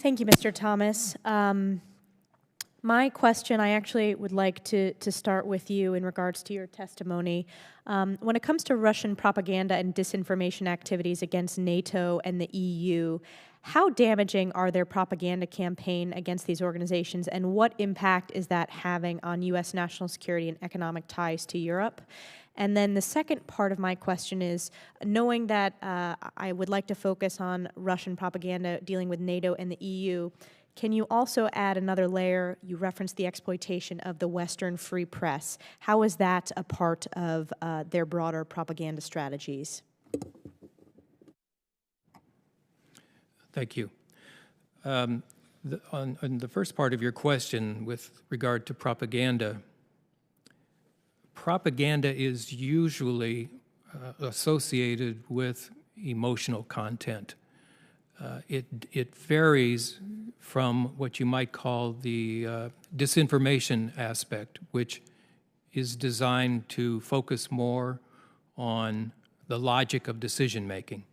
Thank you, Mr. Thomas. My question, I actually would like to start with you in regards to your testimony. When it comes to Russian propaganda and disinformation activities against NATO and the EU, how damaging are their propaganda campaign against these organizations, and what impact is that having on U.S. national security and economic ties to Europe? And then the second part of my question is, knowing that I would like to focus on Russian propaganda dealing with NATO and the EU, can you also add another layer? You referenced the exploitation of the Western free press. How is that a part of their broader propaganda strategies? Thank you. On the first part of your question with regard to propaganda, propaganda is usually associated with emotional content. It varies from what you might call the disinformation aspect, which is designed to focus more on the logic of decision-making.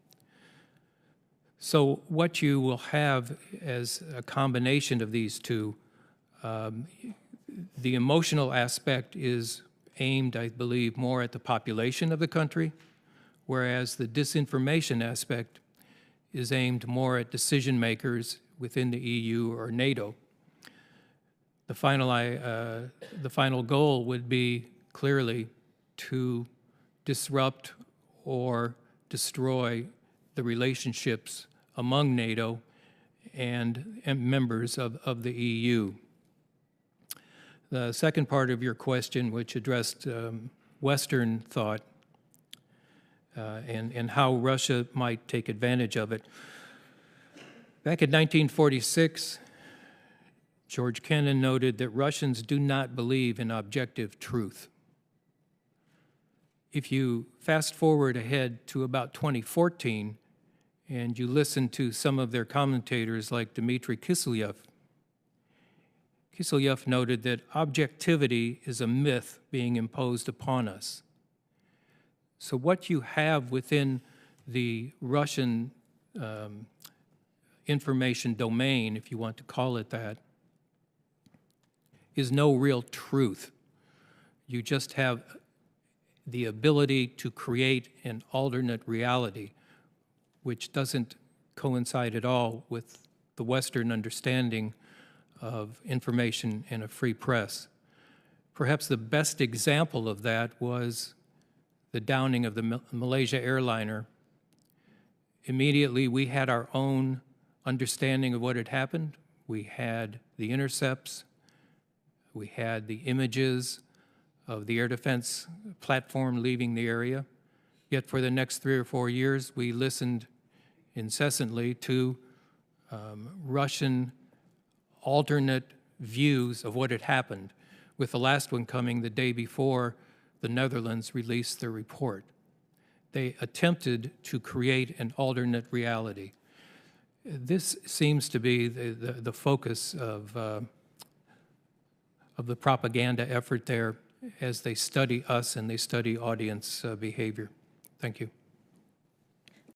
So what you will have as a combination of these two, the emotional aspect is aimed, I believe, more at the population of the country, whereas the disinformation aspect is aimed more at decision makers within the EU or NATO. The final goal would be clearly to disrupt or destroy the relationships among NATO and members of the EU. The second part of your question, which addressed Western thought and how Russia might take advantage of it. Back in 1946, George Kennan noted that Russians do not believe in objective truth. If you fast forward ahead to about 2014 and you listen to some of their commentators like Dmitry Kiselev noted that objectivity is a myth being imposed upon us. So what you have within the Russian information domain, if you want to call it that, is no real truth. You just have the ability to create an alternate reality, which doesn't coincide at all with the Western understanding of information in a free press. Perhaps the best example of that was the downing of the Malaysia airliner. Immediately, we had our own understanding of what had happened. We had the intercepts. We had the images of the air defense platform leaving the area. Yet for the next 3 or 4 years, we listened incessantly to Russian alternate views of what had happened, with the last one coming the day before the Netherlands released their report. They attempted to create an alternate reality. This seems to be the focus of the propaganda effort there as they study us and they study audience behavior. Thank you.